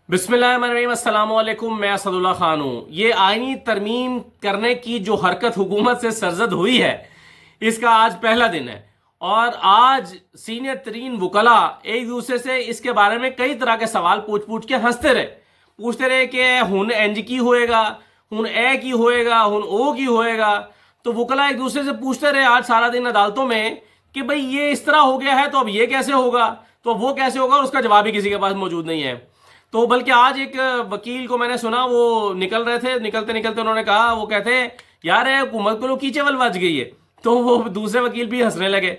बिस्मिल्लाहिर्रहमानिर्रहीम, अस्सलाम वालेकुम। मैं असदुल्ला खान हूँ। ये आईनी तरमीम करने की जो हरकत हुकूमत से सरजद हुई है, इसका आज पहला दिन है और आज सीनियर तरीन वकला एक दूसरे से इसके बारे में कई तरह के सवाल पूछ पूछ के पूछते रहे कि हुन एंज की होएगा, हुन ए की होएगा, हुन ओ की होएगा। तो वकला एक दूसरे से पूछते रहे आज सारा दिन अदालतों में कि भाई ये इस तरह हो गया है तो अब ये कैसे होगा, तो वो कैसे होगा, और उसका जवाब ही किसी के पास मौजूद नहीं है। तो बल्कि आज एक वकील को मैंने सुना, वो निकल रहे थे, निकलते निकलते उन्होंने कहा, वो कहते यार हुकूमत को कीचेवल बच गई है। तो वो दूसरे वकील भी हंसने लगे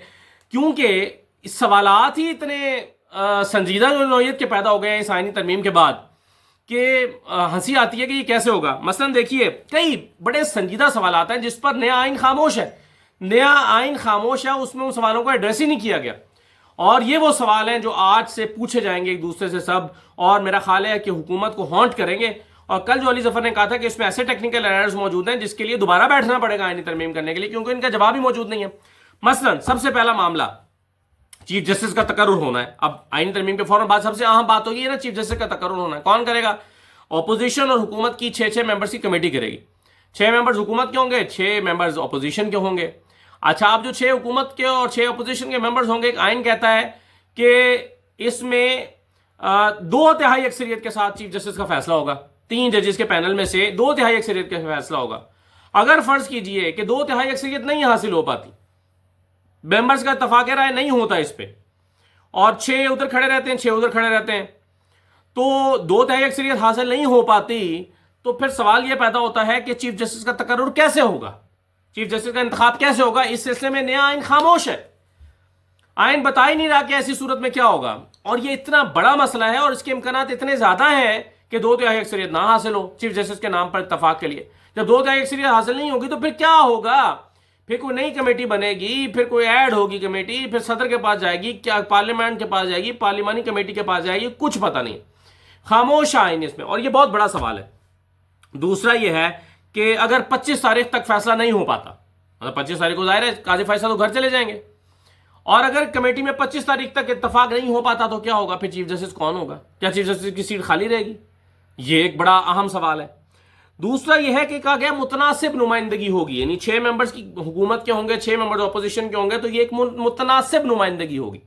क्योंकि सवालात ही इतने संजीदा नौयत के पैदा हो गए हैं इस आईनी तरमीम के बाद कि हंसी आती है कि ये कैसे होगा। मसलन देखिए, कई बड़े संजीदा सवालात हैं जिस पर नया आइन खामोश है, उसमें उन सवालों को एड्रेस ही नहीं किया गया। और ये वो सवाल हैं जो आज से पूछे जाएंगे एक दूसरे से सब, और मेरा ख्याल है कि हुकूमत को हॉन्ट करेंगे। और कल जो अली जफर ने कहा था कि इसमें ऐसे टेक्निकल एरर्स मौजूद हैं जिसके लिए दोबारा बैठना पड़ेगा आईनी तरमीम करने के लिए, क्योंकि इनका जवाब ही मौजूद नहीं है। मसलन सबसे पहला मामला चीफ जस्टिस का तकर्रुर होना है। अब आईनी तरमीम के फौरन बाद सबसे अहम बात होगी ना, चीफ जस्टिस का तकर्रुर होना है। कौन करेगा? ऑपोजिशन और हुकूमत की 6 मेंबर्स की कमेटी करेगी। 6 मेंबर्स हुकूमत के होंगे, 6 मेंबर्स ऑपोजिशन के होंगे। अच्छा, अब जो 6 हुकूमत के और 6 अपोजिशन के मेंबर्स होंगे, एक आइन कहता है कि इसमें 2/3 अक्सरियत के साथ चीफ जस्टिस का फैसला होगा। 3 जजेस के पैनल में से 2/3 अक्सरियत का फैसला होगा। अगर फर्ज कीजिए कि 2/3 अक्सरियत नहीं हासिल हो पाती, मेंबर्स का इत्तफाक राय नहीं होता इस पे, और 6 उधर खड़े रहते हैं, 6 उधर खड़े रहते हैं, तो 2/3 अक्सरियत हासिल नहीं हो पाती, तो फिर सवाल यह पैदा होता है कि चीफ जस्टिस का तकर्रुर कैसे होगा, चीफ जस्टिस का इंतखाब कैसे होगा। इस सिलसिले में नया आइन खामोश है, आइन बता ही नहीं रहा कि ऐसी सूरत में क्या होगा। और ये इतना बड़ा मसला है और इसके इम्कानात इतने ज्यादा हैं कि 2/3 अक्सरियत ना हासिल हो चीफ जस्टिस के नाम पर इत्तफाक के लिए। जब 2/3 अक्सरियत हासिल नहीं होगी तो फिर क्या होगा? फिर कोई नई कमेटी बनेगी, फिर कोई ऐड होगी कमेटी, फिर सदर के पास जाएगी, क्या पार्लियामेंट के पास जाएगी, पार्लिमानी कमेटी के पास जाएगी, कुछ पता नहीं। खामोश आइन इसमें, और ये बहुत बड़ा सवाल है। दूसरा यह है कि अगर 25 तारीख तक फैसला नहीं हो पाता, मतलब 25 तारीख को जाहिर है काजी फैसला तो घर चले जाएंगे, और अगर कमेटी में 25 तारीख तक इत्तफाक नहीं हो पाता तो क्या होगा? फिर चीफ जस्टिस कौन होगा? क्या चीफ जस्टिस की सीट खाली रहेगी? यह एक बड़ा अहम सवाल है। दूसरा यह है कि कहा गया मुतनासिब नुमाइंदगी होगी, यानी 6 मेंबर्स की हुकूमत के होंगे, 6 मेंबर्स अपोजिशन के होंगे, तो ये एक मुतनासिब नुमाइंदगी होगी।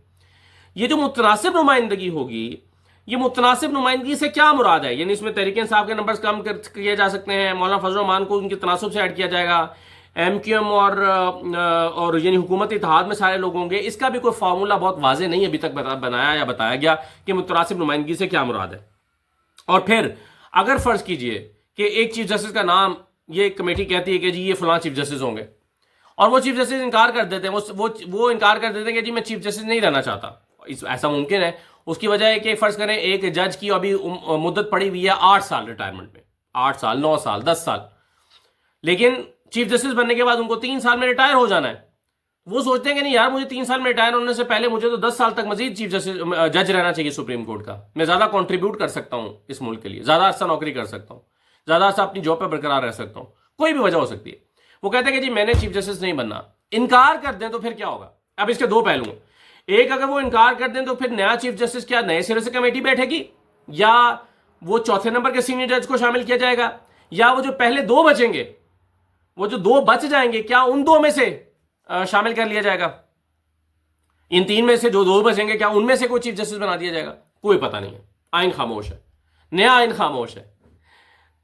ये जो मुतनासिब नुमाइंदगी होगी, ये मुतनासिब नुमाइंदगी से क्या मुराद है? यानी इसमें तहरीक इंसाफ के नंबर्स कम किए जा सकते हैं, मौलाना फजल रहमान को उनके तनासब से ऐड किया जाएगा, MQM और यानी हुकूमत इत्तेहाद में सारे लोग होंगे। इसका भी कोई फार्मूला बहुत वाजे नहीं अभी तक बनाया या बताया गया कि मुतनासिब नुमाइंदगी से क्या मुराद है। और फिर अगर फर्ज कीजिए कि एक चीफ जस्टिस का नाम ये कमेटी कहती है कि जी ये फलां चीफ जस्टिस होंगे, और वो चीफ जस्टिस इनकार कर देते हैं, वो इनकार कर देते हैं कि जी मैं चीफ जस्टिस नहीं रहना चाहता। ऐसा मुमकिन है। उसकी वजह है कि फर्ज करें एक जज की अभी मुद्दत पड़ी हुई है 8 साल रिटायरमेंट में, 8 साल, 9 साल, 10 साल, लेकिन चीफ जस्टिस बनने के बाद उनको 3 साल में रिटायर हो जाना है। वो सोचते हैं कि नहीं यार, मुझे 3 साल में रिटायर होने से पहले मुझे तो 10 साल तक मजीद चीफ जस्टिस जज रहना चाहिए सुप्रीम कोर्ट का। मैं ज्यादा कंट्रीब्यूट कर सकता हूं इस मुल्क के लिए, ज्यादा अच्छा नौकरी कर सकता हूं, ज्यादा अच्छा अपनी जॉब पर बरकरार रह सकता हूं। कोई भी वजह हो सकती है। वो कहते हैं कि जी मैंने चीफ जस्टिस नहीं बनना, इनकार कर दें तो फिर क्या होगा? अब इसके 2 पहलू हैं। एक, अगर वो इनकार कर दें तो फिर नया चीफ जस्टिस क्या नए सिरे से कमेटी बैठेगी, या वो चौथे नंबर के सीनियर जज को शामिल किया जाएगा, या वो जो पहले 2 बचेंगे, वो जो 2 बच जाएंगे, क्या उन 2 में से शामिल कर लिया जाएगा? इन 3 में से जो 2 बचेंगे, क्या उनमें से कोई चीफ जस्टिस बना दिया जाएगा? कोई पता नहीं है। आइन खामोश है, नया आइन खामोश है,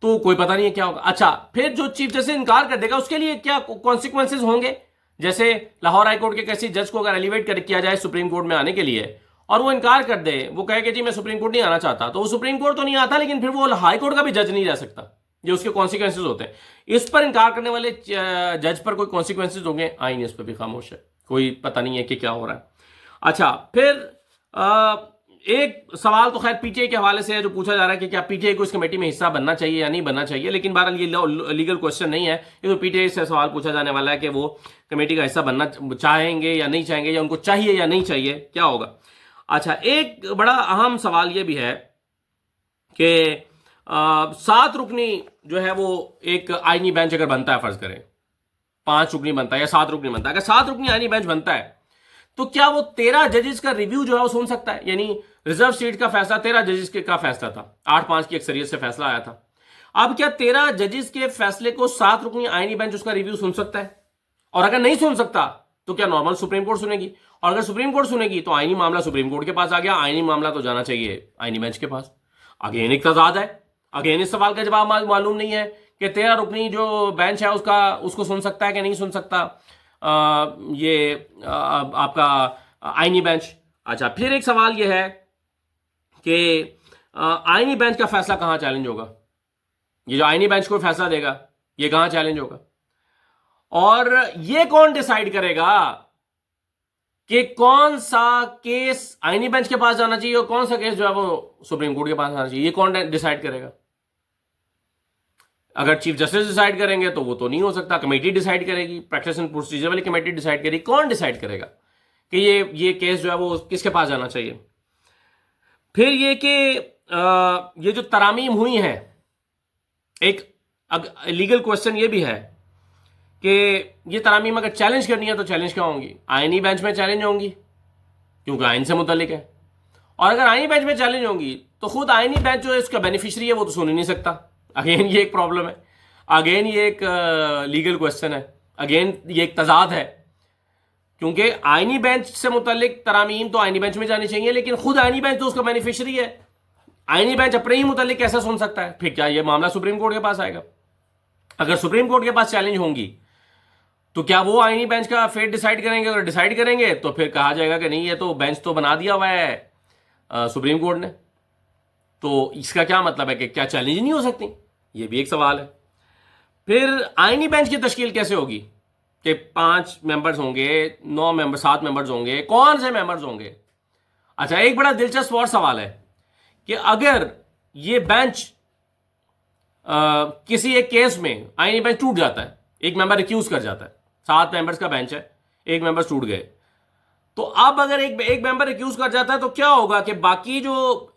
तो कोई पता नहीं है क्या होगा। अच्छा, फिर जो चीफ जस्टिस इनकार कर देगा उसके लिए क्या कॉन्सिक्वेंसेज होंगे? जैसे लाहौर हाईकोर्ट के किसी जज को अगर एलिवेट किया जाए सुप्रीम कोर्ट में आने के लिए, और वो इनकार कर दे, वो कहे कि जी मैं सुप्रीम कोर्ट नहीं आना चाहता, तो वो सुप्रीम कोर्ट तो नहीं आता, लेकिन फिर वो हाई कोर्ट का भी जज नहीं रह सकता। ये उसके कॉन्सिक्वेंसेज होते हैं। इस पर इनकार करने वाले जज पर कोई कॉन्सिक्वेंसेज होंगे? आइन इस पर भी खामोश है, कोई पता नहीं है कि क्या हो रहा है। अच्छा, फिर एक सवाल तो खैर पीटीआई के हवाले से है, जो पूछा जा रहा है कि क्या पीटीआई को इस कमेटी में हिस्सा बनना चाहिए या नहीं बनना चाहिए। लेकिन बहरहाल ये लीगल क्वेश्चन नहीं है, ये तो पीटीआई से सवाल पूछा जाने वाला है कि वो कमेटी का हिस्सा बनना चाहेंगे या नहीं चाहेंगे, या उनको चाहिए या नहीं चाहिए, क्या होगा। अच्छा, एक बड़ा अहम सवाल ये भी है कि 7 रुकनी जो है वो एक आईनी बेंच अगर बनता है, फर्ज करें 5 रुकनी बनता है या 7 रुकनी बनता है, अगर 7 रुकनी आईनी बेंच बनता है तो क्या वो 13 जजेस का रिव्यू जो है वो सुन सकता है? यानी रिजर्व सीट का फैसला 13 जजेस का फैसला था, 8-5 की अक्सरियत से फैसला आया था। अब क्या 13 जजेस के फैसले को 7 रुकनी आईनी बेंच उसका रिव्यू सुन सकता है? और अगर नहीं सुन सकता तो क्या नॉर्मल सुप्रीम कोर्ट सुनेगी? और अगर सुप्रीम कोर्ट सुनेगी तो आईनी मामला सुप्रीम कोर्ट के पास आ गया, आईनी मामला तो जाना चाहिए आईनी बेंच के पास। अगेन एक तजाद है, अगेन इस सवाल का जवाब मालूम नहीं है कि 13 रुकनी जो बेंच है उसको सुन सकता है कि नहीं सुन सकता आपका आईनी बेंच। अच्छा, फिर एक सवाल यह है कि आईनी बेंच का फैसला कहां चैलेंज होगा? ये जो आईनी बेंच को फैसला देगा ये कहां चैलेंज होगा? और ये कौन डिसाइड करेगा कि कौन सा केस आईनी बेंच के पास जाना चाहिए और कौन सा केस जो है वो सुप्रीम कोर्ट के पास आना चाहिए? ये कौन डिसाइड करेगा? अगर चीफ जस्टिस डिसाइड करेंगे तो वो तो नहीं हो सकता, कमेटी डिसाइड करेगी, प्रैक्टिस एंड प्रोसीजर वाली कमेटी डिसाइड करेगी। कौन डिसाइड करेगा कि ये केस जो है वो किसके पास जाना चाहिए? फिर ये कि ये जो तरामीम हुई हैं, एक लीगल क्वेश्चन ये भी है कि ये तरामीम अगर चैलेंज करनी है तो चैलेंज क्या होंगी? आईनी बेंच में चैलेंज होंगी क्योंकि आइन से मुतल्लिक है, और अगर आईनी बेंच में चैलेंज होंगी तो खुद आईनी बेंच जो है इसका बेनिफिशियरी है वो तो सुन ही नहीं सकता। अगेन ये एक प्रॉब्लम है, अगेन ये एक लीगल क्वेश्चन है, अगेन ये एक तजाद है, क्योंकि आईनी बेंच से मुतल्लिक तरामीम तो आईनी बेंच में जानी चाहिए, लेकिन खुद आईनी बेंच तो उसका बेनिफिशियरी है। आईनी बेंच अपने ही मुतल्लिक कैसे सुन सकता है? फिर क्या ये मामला सुप्रीम कोर्ट के पास आएगा? अगर सुप्रीम कोर्ट के पास चैलेंज होंगी तो क्या वो आईनी बेंच का फेट डिसाइड करेंगे? अगर डिसाइड करेंगे तो फिर कहा जाएगा कि नहीं, ये तो बेंच तो बना दिया हुआ है सुप्रीम कोर्ट ने, तो इसका क्या मतलब है कि क्या चैलेंज नहीं हो सकती? ये भी एक सवाल है। फिर आईनी बेंच की तश्कील कैसे होगी कि 5 मेंबर्स होंगे, 9 मेंबर, 7 मेंबर्स होंगे, कौन से मेंबर्स होंगे? अच्छा, एक बड़ा दिलचस्प और सवाल है कि अगर ये बेंच किसी एक केस में आईनी बेंच टूट जाता है, एक मेंबर रिक्यूज कर जाता है, 7 मेंबर्स का बेंच है, एक मेंबर टूट गए, तो अब अगर एक मेंबर रिक्यूज कर जाता है तो क्या होगा कि बाकी जो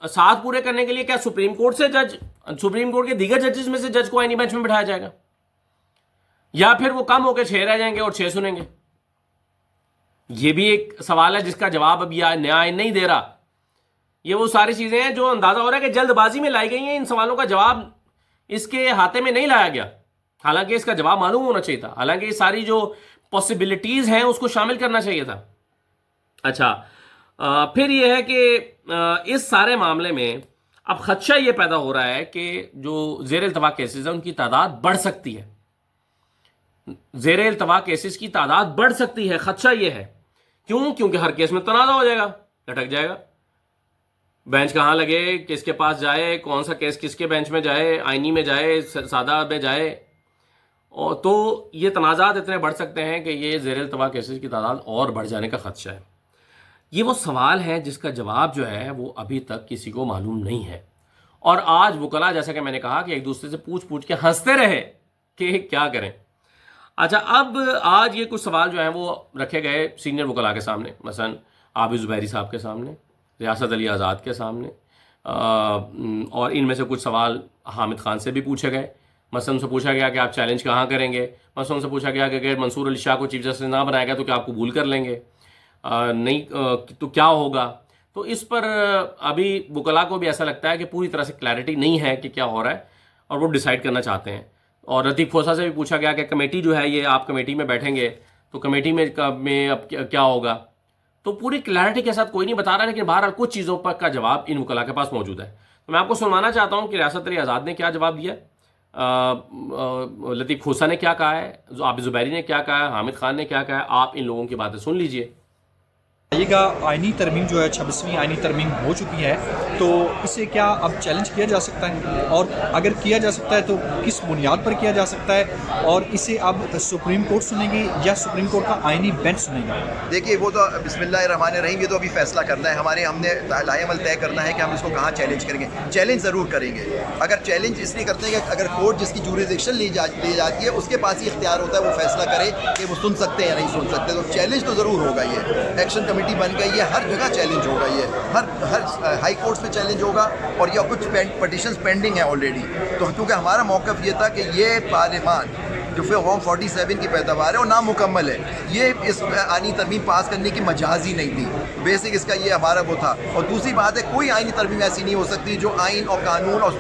7 पूरे करने के लिए क्या सुप्रीम कोर्ट के दीगर जजेस में से जज को आईनी बेंच में बिठाया जाएगा, या फिर वो कम होकर 6 रह जाएंगे और 6 सुनेंगे? ये भी एक सवाल है जिसका जवाब अभी न्याय नहीं दे रहा। ये वो सारी चीजें हैं जो अंदाजा हो रहा है कि जल्दबाजी में लाई गई हैं, इन सवालों का जवाब इसके हाथे में नहीं लाया गया, हालांकि इसका जवाब मालूम होना चाहिए था, हालांकि ये सारी जो पॉसिबिलिटीज हैं उसको शामिल करना चाहिए था। अच्छा, फिर यह है कि इस सारे मामले में अब खदशा यह पैदा हो रहा है कि जो ज़ेर इल्तवा केसेस हैं उनकी तादाद बढ़ सकती है, ज़ेर इल्तवा केसेस की तादाद बढ़ सकती है। खदशा यह है, क्यों? क्योंकि हर केस में तनाज़ा हो जाएगा, लटक जाएगा, बेंच कहाँ लगे, किसके पास जाए, कौन सा केस किसके बेंच में जाए, आईनी में जाए, सादा में जाए, और तो ये तनाज़ात इतने बढ़ सकते हैं कि ये ज़ेर इल्तवा केसेस की तादाद और बढ़ जाने का खदशा है। ये वो सवाल है जिसका जवाब जो है वो अभी तक किसी को मालूम नहीं है, और आज वकला, जैसा कि मैंने कहा, कि एक दूसरे से पूछ के हंसते रहे कि क्या करें। अच्छा, अब आज ये कुछ सवाल जो हैं वो रखे गए सीनियर वकला के सामने, मसलन आबिद ज़ुबैरी साहब के सामने, रियासत अली आज़ाद के सामने, और इनमें से कुछ सवाल हामिद खान से भी पूछे गए। मसलन उनसे पूछा गया कि आप चैलेंज कहाँ करेंगे, मसलन उनसे पूछा गया कि अगर मंसूर अली शाह को चीफ जस्टिस ना बनाया गया तो क्या आप कबूल कर लेंगे, नहीं तो क्या होगा? तो इस पर अभी वकला को भी ऐसा लगता है कि पूरी तरह से क्लैरिटी नहीं है कि क्या हो रहा है, और वो डिसाइड करना चाहते हैं। और लतीफ़ खोसा से भी पूछा गया कि कमेटी जो है, ये आप कमेटी में बैठेंगे तो कमेटी में अब क्या होगा? तो पूरी क्लैरिटी के साथ कोई नहीं बता रहा, लेकिन बहरहाल कुछ चीज़ों पर का जवाब इन वकला के पास मौजूद है। तो मैं आपको सुनवाना चाहता हूँ कि रियासत अली आज़ाद ने क्या जवाब दिया, लतीफ़ खोसा ने क्या कहा है, आबिद ज़ुबैरी ने क्या कहा है, हामिद खान ने क्या कहा है। आप इन लोगों की बातें सुन लीजिए। आईनी तरमीम जो है 26वीं आईनी तरमीम हो चुकी है, तो इसे क्या अब चैलेंज किया जा सकता है, और अगर किया जा सकता है तो किस बुनियाद पर किया जा सकता है, और इसे अब सुप्रीम कोर्ट सुनेगी या सुप्रीम कोर्ट का आईनी बेंच सुनेगा? देखिए, वो तो बिस्मिल्लाहिर्रहमानिर्रहीम, ये तो अभी फैसला करना है, हमने लाएमल तय करना है कि हम इसको कहाँ चैलेंज करेंगे। चैलेंज ज़रूर करेंगे। अगर चैलेंज इसलिए करते हैं कि अगर कोर्ट जिसकी जुरिडिक्शन ली जाती है उसके पास ही इख्तियार होता है वो फैसला करे कि वो सुन सकते हैं या नहीं सुन सकते, तो चैलेंज तो ज़रूर होगा। ये एक्शन कमेटी बन गई है, हर जगह चैलेंज होगा, ये हर हाई कोर्ट्स में चैलेंज होगा, और या कुछ पटिशंस पेंडिंग है ऑलरेडी। तो क्योंकि हमारा मौक़िफ़ ये था कि ये पार्लियामान जो फॉर्म 47 की पैदावार है वो नामुकम्मल है। ये इस आईनी तरमीम पास करने की मजाज ही नहीं थी। बेसिक इसका ये हमारा वो था। और दूसरी बात है, कोई आईनी तरमीम ऐसी नहीं हो सकती जो आइन और कानून और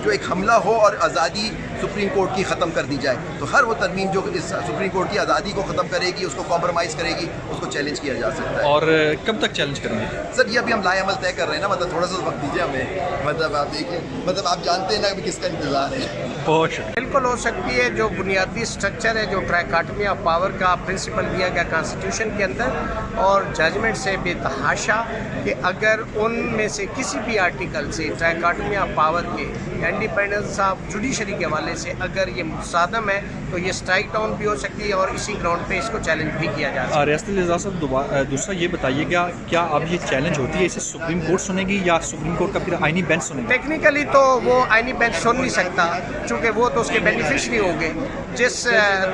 जो एक हमला हो और आज़ादी सुप्रीम कोर्ट की ख़त्म कर दी जाए। तो हर वो तरमीम जो इस सुप्रीम कोर्ट की आज़ादी को ख़त्म करेगी, उसको कॉम्प्रोमाइज़ करेगी, उसको चैलेंज किया जा सकता है। और कब तक चैलेंज करेंगे सर, ये अभी हम लाए अमल तय कर रहे हैं ना, मतलब थोड़ा सा वक्त दीजिए हमें, मतलब आप देखिए, मतलब आप जानते हैं ना कि किसका इंतज़ार है। बहुत शुक्रिया। बिल्कुल हो सकती है। जो बुनियादी स्ट्रक्चर है, जो ट्राइकाटमी ऑफ पावर का प्रिंसिपल दिया गया कॉन्स्टिट्यूशन के अंदर और जजमेंट से बेतहाशा कि अगर उनमें से किसी भी आर्टिकल से ट्राइकाटमी ऑफ पावर के इंडिपेंडेंस ऑफ जुडिशरी के हवाले से अगर ये मुसादम है तो ये स्ट्राइक डाउन भी हो सकती है और इसी ग्राउंड पे इसको चैलेंज भी किया जा सकता है। रियासत एजाज साहब, दूसरा ये बताइएगा, क्या अब ये चैलेंज होती है इसे सुप्रीम कोर्ट सुनेगी या सुप्रीम कोर्ट का फिर आईनी बेंच सुनेगी? टेक्निकली तो वो आईनी बेंच सुन नहीं सकता, चूँकि वो तो उसके बेनिफिशरी होंगे। जिस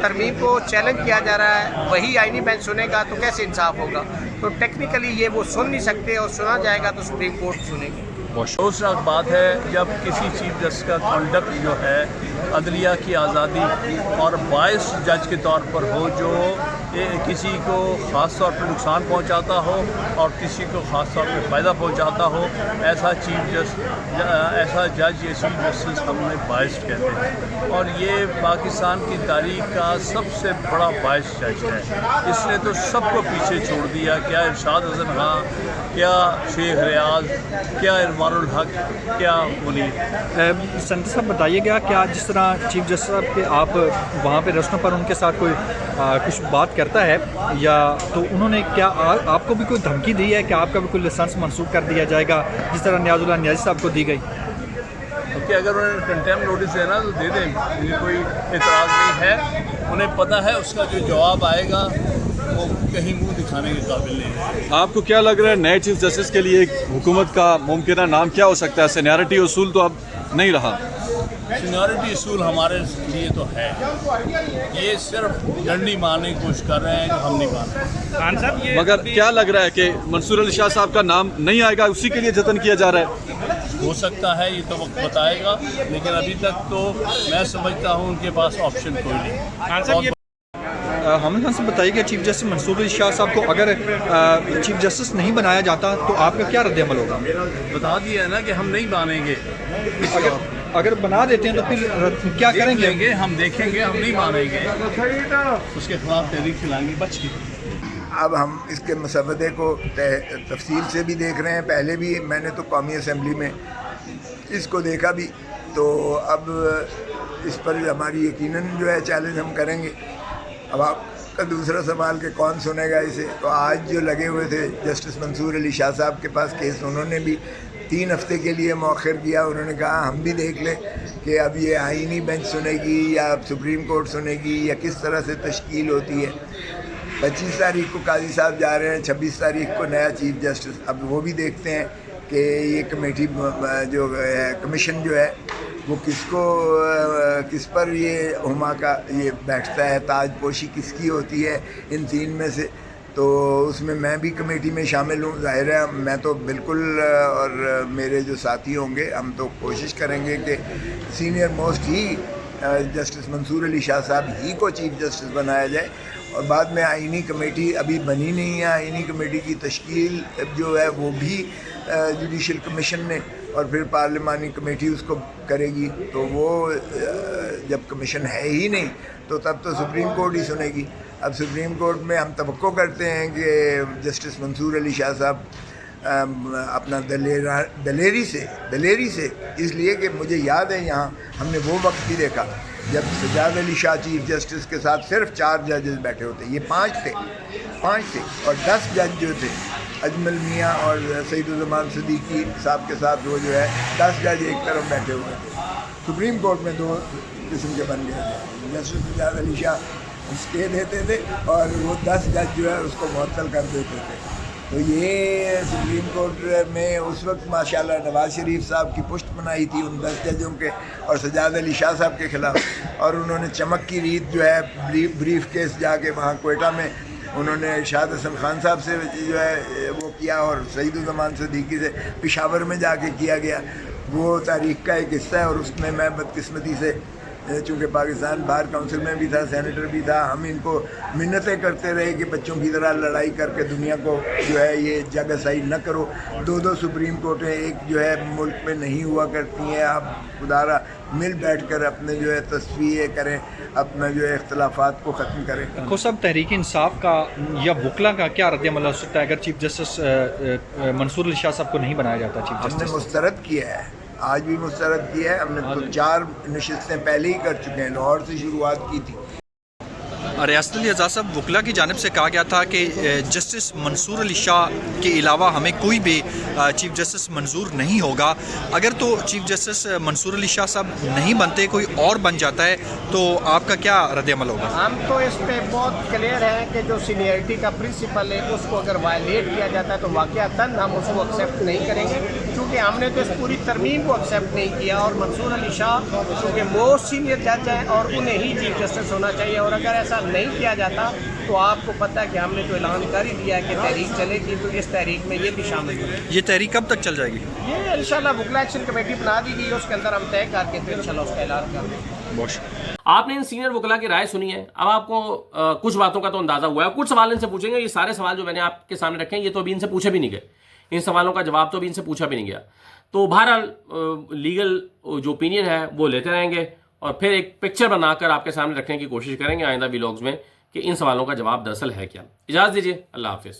तरमीम को चैलेंज किया जा रहा है वही आईनी बेंच सुनेगा तो कैसे इंसाफ होगा? तो टेक्निकली ये वो सुन नहीं सकते और सुना जाएगा तो सुप्रीम कोर्ट सुनेगी। दूसरा बात है, जब किसी चीफ जस्टिस का कॉन्डक्ट जो है अदलिया की आज़ादी और बायस जज के तौर पर हो, जो किसी को ख़ास तौर पर नुकसान पहुंचाता हो और किसी को ख़ास तौर पर फ़ायदा पहुंचाता हो, ऐसा ऐसा जज या चीफ जस्टिस हमने बायस कहते हैं। और ये पाकिस्तान की तारीख का सबसे बड़ा बायस जज है। इसने तो सबको पीछे छोड़ दिया। क्या इरशाद हसन खां, क्या शेख रियाज, क्या इरमानुल हक, क्या मुनीर। सेंटर साहब बताइएगा, क्या जिस तरह चीफ जस्टिस साहब के आप वहाँ पे रस्टों पर उनके साथ कोई कुछ बात करता है या तो उन्होंने क्या आपको भी कोई धमकी दी है कि आपका भी कोई लाइसेंस मनसूख कर दिया जाएगा जिस तरह नियाज़ुल्लाह नियाज़ी साहब को दी गई? कि अगर उन्होंने कंटेम्प्ट नोटिस देना तो दे दें, मुझे कोई एतराज़ नहीं है। उन्हें पता है उसका जो जवाब आएगा वो कहीं मुंह दिखाने के काबिल नहीं है। आपको क्या लग रहा है नए चीफ जस्टिस के लिए हुकूमत का मुमकिन नाम क्या हो सकता है? सीनियरिटी उसूल तो अब नहीं रहा। सीनियरिटी असूल हमारे लिए तो है, ये सिर्फ डंडी मारने की कोशिश कर रहे हैं जो हम नहीं मान रहे। मगर क्या लग रहा है कि मंसूर अली शाह साहब का नाम नहीं आएगा, उसी के लिए जतन किया जा रहा है? हो सकता है, ये तो वक्त बताएगा, लेकिन अभी तक तो मैं समझता हूँ उनके पास ऑप्शन कोई नहीं। हामिद खान से बताइएगा, चीफ जस्टिस मंसूर अली शाह साहब को अगर चीफ जस्टिस नहीं बनाया जाता तो आपका क्या रद्द-ए-अमल होगा? बता दिया ना कि हम नहीं मानेंगे। अगर बना देते हैं तो फिर क्या करेंगे? हम देखेंगे, हम नहीं मानेंगे, उसके खिलाफ तहरीक चलाएंगे बच के। अब हम इसके मसवदे को तफसील से भी देख रहे हैं। पहले भी मैंने तो कौमी असम्बली में इसको देखा भी, तो अब इस पर हमारी यकीनन जो है चैलेंज हम करेंगे। अब आपका दूसरा सवाल कि कौन सुनेगा इसे, तो आज जो लगे हुए थे जस्टिस मंसूर अली शाह साहब के पास केस, उन्होंने भी 3 हफ्ते के लिए मौखर किया। उन्होंने कहा हम भी देख लें कि अब ये आईनी बेंच सुनेगी या सुप्रीम कोर्ट सुनेगी या किस तरह से तश्कील होती है। 25 तारीख को काजी साहब जा रहे हैं, 26 तारीख को नया चीफ जस्टिस। अब वो भी देखते हैं कि ये कमेटी जो है, कमीशन जो है वो किस पर ये हुमा का ये बैठता है, ताजपोशी किसकी होती है इन 3 में से। तो उसमें मैं भी कमेटी में शामिल हूँ। ज़ाहिर है मैं तो बिल्कुल, और मेरे जो साथी होंगे हम तो कोशिश करेंगे कि सीनियर मोस्ट ही जस्टिस मंसूर अली शाह साहब ही को चीफ जस्टिस बनाया जाए। और बाद में आईनी कमेटी अभी बनी नहीं है, आईनी कमेटी की तश्कील जो है वो भी जुडिशल कमीशन ने और फिर पार्लिमानी कमेटी उसको करेगी। तो वो जब कमीशन है ही नहीं तो तब तो सुप्रीम कोर्ट ही सुनेगी। अब सुप्रीम कोर्ट में हम तवक्को करते हैं कि जस्टिस मंसूर अली शाह साहब अपना दलेरी से, इसलिए कि मुझे याद है यहाँ हमने वो वक्त भी देखा जब सजाद अली शाह चीफ जस्टिस के साथ सिर्फ 4 जजेस बैठे होते, ये 5 थे और 10 जज जो थे, अजमल मियाँ और सईदुज़्ज़मान सिद्दीकी साहब के साथ वो जो है 10 जज एक तरफ बैठे हुए थे। सुप्रीम कोर्ट में 2 किस्म के बन गए थे। जस्टिस सजाद अली शाह स्टे देते थे और वो 10 जज जो है उसको मुअत्तल कर देते थे। तो ये सुप्रीम कोर्ट में उस वक्त माशाल्लाह नवाज़ शरीफ साहब की पुष्ट बनाई थी उन 10 जजों के और सजाद अली शाह साहब के ख़िलाफ़, और उन्होंने चमक की रीत जो है ब्रीफ केस जाके वहाँ कोयटा में उन्होंने शाद हसन खान साहब से जो है वो किया और सईदुज़्ज़मान सिद्दीकी से पेशावर में जाके किया गया। वो तारीख़ का एक हिस्सा है और उसमें मैं बदकिस्मती से चूँकि पाकिस्तान बार काउंसिल में भी था, सेनेटर भी था, हम इनको मिन्नतें करते रहे कि बच्चों की तरह लड़ाई करके दुनिया को जो है ये जगहसाई न करो। दो सुप्रीम कोर्टें एक जो है मुल्क में नहीं हुआ करती हैं। आप खुदारा मिल बैठकर अपने जो है तस्वीर करें, अपना जो है इख्तलाफात को ख़त्म करें। खो साहब, तहरीक इंसाफ का या वकला का क्या रद्द-ए-अमल हो सकता है अगर चीफ जस्टिस मंसूर अली शाह साहब को नहीं बनाया जाता चीफ हमने जस्टिस? मुस्तरद किया है, आज भी मुस्तरद किया है। हमने तो 4 नशिस्तें पहले ही कर चुके हैं, लाहौर से शुरुआत की थी। रियासत अली एजाज साहब, वकला की जानिब से कहा गया था कि जस्टिस मंसूर अली शाह के अलावा हमें कोई भी चीफ जस्टिस मंजूर नहीं होगा। अगर तो चीफ जस्टिस मंसूर अली शाह साहब नहीं बनते, कोई और बन जाता है, तो आपका क्या रद्द-ए-अमल होगा? हम तो इस पे बहुत क्लियर हैं कि जो सीनियरिटी का प्रिंसिपल है उसको अगर वायलेट किया जाता है तो वाक़यातन हम उसको एक्सेप्ट नहीं करेंगे, क्योंकि हमने तो इस पूरी तरमीम को एक्सेप्ट नहीं किया। और मंसूर अली शाह क्योंकि मोस्ट सीनियर जज हैं और उन्हें ही चीफ जस्टिस होना चाहिए, और अगर ऐसा नहीं किया जाता तो आपको पता है कि हमने तो ऐलान कर ही दिया है कि तहरीक चलेगी, तो इस तहरीक में ये भी शामिल है। ये तहरीक कब तक चल जाएगी? ये इंशाल्लाह वकला एक्शन कमेटी बना दी गई है, उसके अंदर हम तय करके फिर इंशाल्लाह उसका ऐलान कर देंगे। बहुत आपने इन सीनियर वकला की राय सुनी है। अब आपको कुछ बातों का तो अंदाजा हुआ है। कुछ सवाल इनसे पूछेंगे। ये सारे सवाल जो मैंने आपके सामने रखे हैं ये तो अभी इनसे पूछे भी नहीं गए, इन सवालों का जवाब तो अभी इनसे पूछा भी नहीं गया। तो बहरहाल लीगल जो ओपिनियन है वो लेते रहेंगे और फिर एक पिक्चर बनाकर आपके सामने रखने की कोशिश करेंगे आइंदा व्लॉग्स में कि इन सवालों का जवाब दरअसल है क्या। इजाज़त दीजिए, अल्लाह हाफिज़।